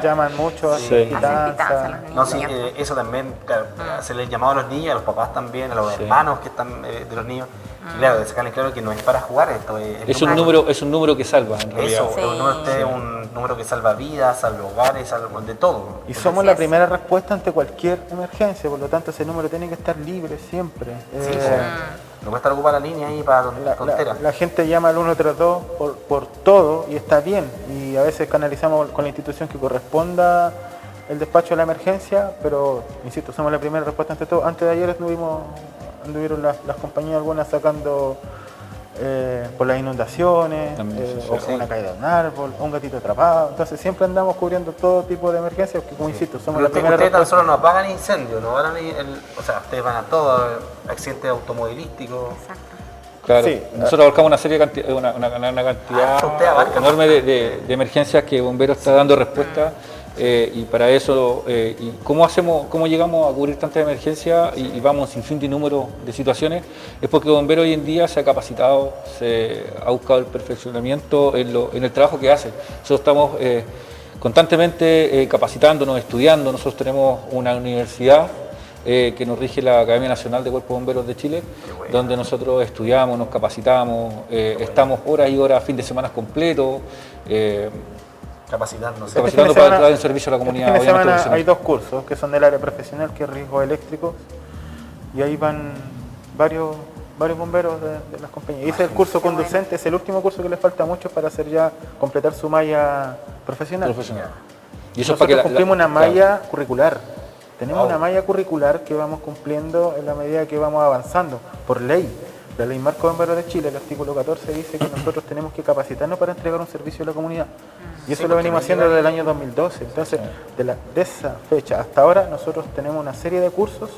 Llaman mucho a pitanza. Eso también, claro, hacerle el llamado a los niños, a los papás también, a los hermanos que están de los niños. Claro, dejarles claro que no es para jugar esto. Es un número que salva, en realidad. Es un número que salva vidas, salva hogares, salva de todo. Y somos la primera respuesta ante cualquier emergencia, por lo tanto ese número tiene que estar libre siempre. No puede estar ocupada la línea ahí para tonteras. La gente llama al 132 por todo y está bien. Y a veces canalizamos con la institución que corresponda el despacho de la emergencia, pero, insisto, somos la primera respuesta ante todo. Antes de ayer anduvieron las compañías algunas sacando por las inundaciones, o una caída de un árbol, o un gatito atrapado. Entonces siempre andamos cubriendo todo tipo de emergencias, porque como insisto, somos la primera respuesta. Ustedes tan solo no apagan incendios, no van ustedes van a todo, accidentes automovilísticos. Exacto. Claro, nosotros abarcamos una cantidad enorme de emergencias que Bomberos está dando respuesta. Y para eso, y ¿cómo llegamos a cubrir tantas emergencias y vamos sin fin de número de situaciones? Es porque Bombero hoy en día se ha capacitado, se ha buscado el perfeccionamiento en el trabajo que hace. Nosotros estamos constantemente capacitándonos, estudiando. Nosotros tenemos una universidad que nos rige la Academia Nacional de Cuerpos Bomberos de Chile, donde nosotros estudiamos, nos capacitamos, estamos horas y horas, fin de semana completos. Capacitando para dar un servicio a la comunidad. Esta semana hay 2 cursos que son del área profesional, que es riesgos eléctricos, y ahí van varios bomberos de las compañías. Y ese es el curso conducente, es el último curso que les falta a muchos para completar su malla profesional. Y eso nosotros cumplimos una malla curricular. Tenemos una malla curricular que vamos cumpliendo en la medida que vamos avanzando, por ley. La Ley Marco de Bomberos de Chile, el artículo 14, dice que nosotros tenemos que capacitarnos para entregar un servicio a la comunidad. Y eso lo venimos haciendo desde el año 2012. Entonces, de esa fecha hasta ahora, nosotros tenemos una serie de cursos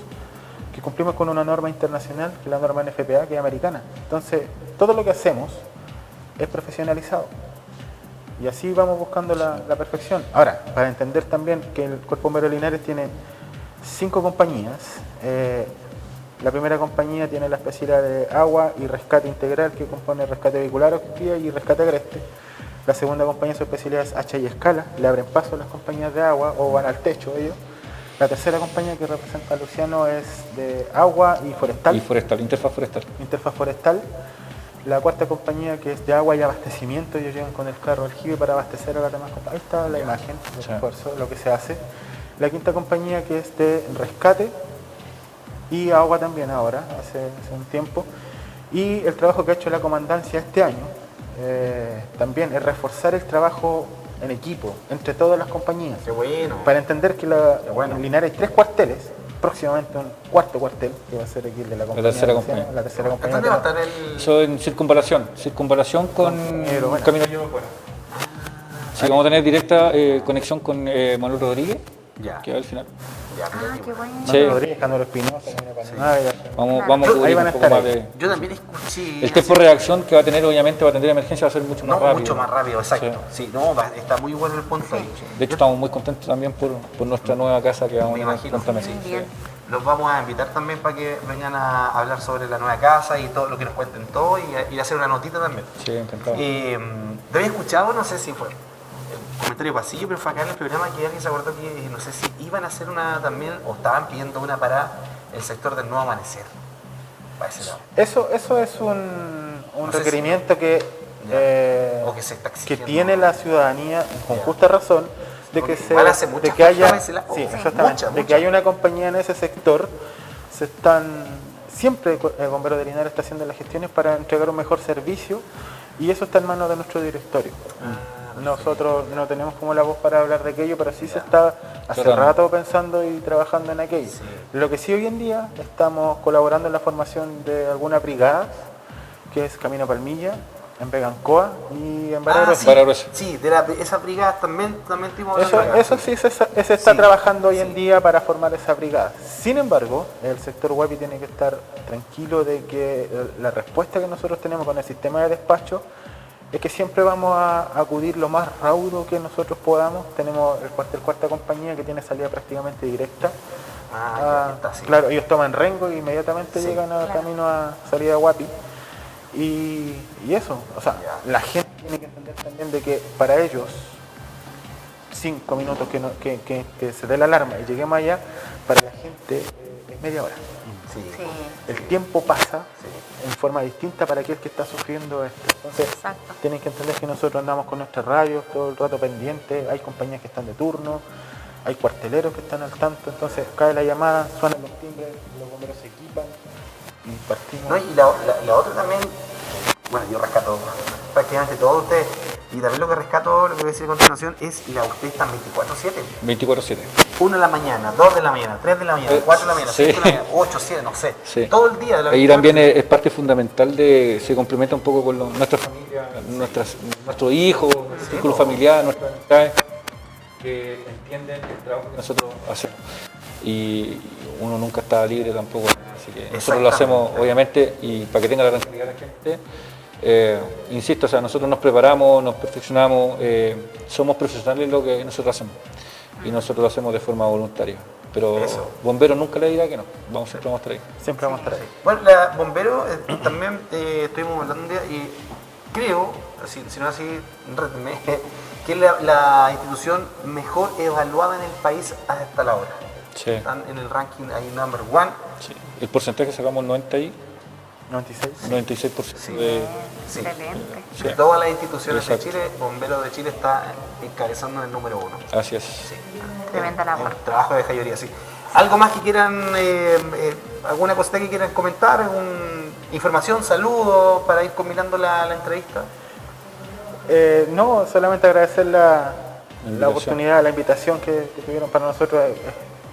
que cumplimos con una norma internacional, que es la norma NFPA, que es americana. Entonces, todo lo que hacemos es profesionalizado. Y así vamos buscando la perfección. Ahora, para entender también que el Cuerpo Bombero de Linares tiene 5 compañías. La primera compañía tiene la especialidad de agua y rescate integral, que compone rescate vehicular hospitalario y rescate agreste. La segunda compañía, su especialidad es hacha y escala, le abren paso a las compañías de agua o van al techo ellos. La tercera compañía que representa a Luciano es de agua y forestal. Y forestal, interfaz forestal. Interfaz forestal. La cuarta compañía que es de agua y abastecimiento, ellos llegan con el carro aljibe para abastecer a las demás compañías. Ahí está la imagen, el esfuerzo, lo que se hace. La quinta compañía que es de rescate y agua también ahora, hace un tiempo. Y el trabajo que ha hecho la comandancia este año también es reforzar el trabajo en equipo entre todas las compañías. Qué bueno. Para entender que en Linares hay 3 cuarteles, próximamente un cuarto cuartel que va a ser aquí el de la compañía. La tercera compañía. ¿Dónde va a estar el...? Eso en circunvalación con Camino Llevo Buena. Sí, vamos a tener directa conexión con Manuel Rodríguez, que va al final. Qué bueno. Manuel Rodríguez, Canelo Espinosa, Vamos a cubrir un poco más de... Yo también escuché... El tiempo de reacción que va a tener, obviamente, va a tener emergencia, va a ser mucho más rápido. Mucho más rápido, exacto. Sí, está muy bueno el punto ahí. De hecho, estamos muy contentos también por nuestra nueva casa que vamos a tener prontamente. Los vamos a invitar también para que vengan a hablar sobre la nueva casa y todo lo que nos cuenten todo y hacer una notita también. Sí, encantado. Te había escuchado, no sé si fue el comentario pasillo, pero fue acá en el programa que alguien se acordó que no sé si iban a hacer una también o estaban pidiendo una para el sector del Nuevo Amanecer. Para ese lado. Eso es un requerimiento que se está exigiendo, que tiene la ciudadanía con justa razón de que que haya una compañía en ese sector. Siempre el Bombero de Linares está haciendo las gestiones para entregar un mejor servicio y eso está en manos de nuestro directorio. Nosotros no tenemos como la voz para hablar de aquello, pero sí se está hace rato pensando y trabajando en aquello. Lo que sí, hoy en día estamos colaborando en la formación de algunas brigadas, que es Camino Palmilla, en Vegancoa y en Baragüez. Sí, de esas brigadas también tuvimos... Eso sí se está trabajando hoy en día para formar esa brigada. Sin embargo, el sector Huapi tiene que estar tranquilo de que la respuesta que nosotros tenemos con el sistema de despacho es que siempre vamos a acudir lo más raudo que nosotros podamos. Tenemos el cuarta compañía que tiene salida prácticamente directa. Claro, ellos toman Rengo e inmediatamente llegan a camino a salida de Huapi. Y eso, o sea, la gente tiene que entender también de que para ellos 5 minutos que se dé la alarma y lleguemos allá, para la gente es media hora. El tiempo pasa en forma distinta para aquel que está sufriendo esto. Entonces, tienen que entender que nosotros andamos con nuestras radios todo el rato pendientes, hay compañías que están de turno, hay cuarteleros que están al tanto, entonces cae la llamada, suenan los timbres, los bomberos se equipan y partimos. No, y la otra también, bueno, yo rescato prácticamente todo ustedes, y también lo que rescato, lo que voy a decir a continuación, es ustedes están 24/7. 24/7. 1 de la mañana, 2 de la mañana, 3 de la mañana, 4 de la mañana, 5 de la mañana, 8, 7, no sé. Sí. Todo el día. Ahí también es parte fundamental se complementa un poco con nuestra familia, nuestros hijos, nuestro círculo familiar, nuestras amistades, que entienden el trabajo que nosotros hacemos. Y uno nunca está libre tampoco, así que nosotros lo hacemos obviamente y para que tenga la tranquilidad la gente. Insisto, o sea, nosotros nos preparamos, nos perfeccionamos, somos profesionales en lo que nosotros hacemos y nosotros lo hacemos de forma voluntaria. Pero bombero nunca le dirá que no, siempre vamos a estar ahí. Siempre vamos a estar ahí. Bueno, bombero también estuvimos hablando un día y creo, si no así, que es la institución mejor evaluada en el país hasta la hora. Sí. Están en el ranking ahí number 1. Sí. El porcentaje sacamos 96%. 96%. Excelente. De todas las instituciones de Chile, Bomberos de Chile está encabezando en el número 1. Así es. Tremenda labor. Un trabajo de jayoría, sí. ¿Algo más que quieran, alguna cosita que quieran comentar? ¿Información, saludos para ir combinando la entrevista? No, solamente agradecer la oportunidad, la invitación que tuvieron para nosotros.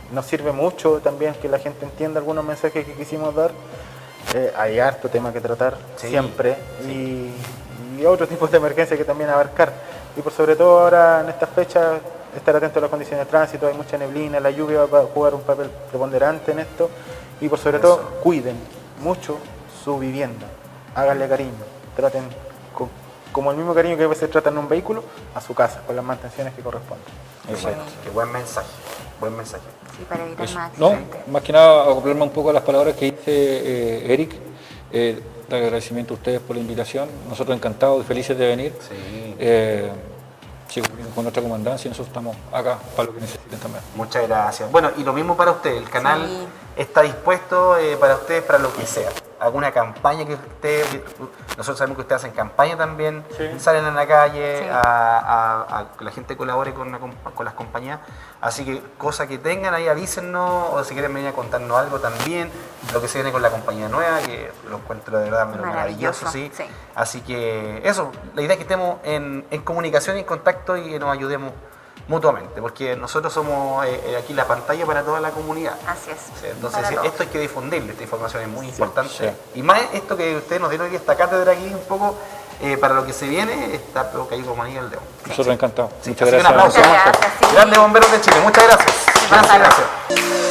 Nos sirve mucho también que la gente entienda algunos mensajes que quisimos dar. Hay harto tema que tratar siempre y otros tipos de emergencias que también abarcar. Y por sobre todo ahora en estas fechas estar atento a las condiciones de tránsito, hay mucha neblina, la lluvia va a jugar un papel preponderante en esto. Y por sobre todo cuiden mucho su vivienda, háganle cariño, traten como el mismo cariño que a veces tratan un vehículo, a su casa, con las mantenciones que corresponden. Qué buen mensaje, buen mensaje. y para evitar Eso. más No, accidentes. más que nada acoplarme un poco a las palabras que dice Eric. Dar agradecimiento a ustedes por la invitación. Nosotros encantados y felices de venir. Sí. Chicos, con nuestra comandancia y nosotros estamos acá para lo que necesiten también. Muchas gracias. Bueno, y lo mismo para ustedes. El canal está dispuesto para ustedes para lo que sea. Alguna campaña que ustedes, nosotros sabemos que ustedes hacen campaña también, salen a la calle a que la gente colabore con las compañías. Así que cosa que tengan ahí, avísennos, o si quieren venir a contarnos algo también, lo que se viene con la compañía nueva, que lo encuentro de verdad maravilloso, sí. Así que eso, la idea es que estemos en comunicación y en contacto y que nos ayudemos mutuamente, porque nosotros somos aquí la pantalla para toda la comunidad. Así es. Sí, entonces esto hay que difundirlo, esta información es muy importante. Y más esto que ustedes nos dieron hoy, esta cátedra aquí un poco para lo que se viene, está pero caído como anillo al dedo. Nosotros encantados. Muchas gracias. Un aplauso. Grandes bomberos de Chile, muchas gracias. Gracias.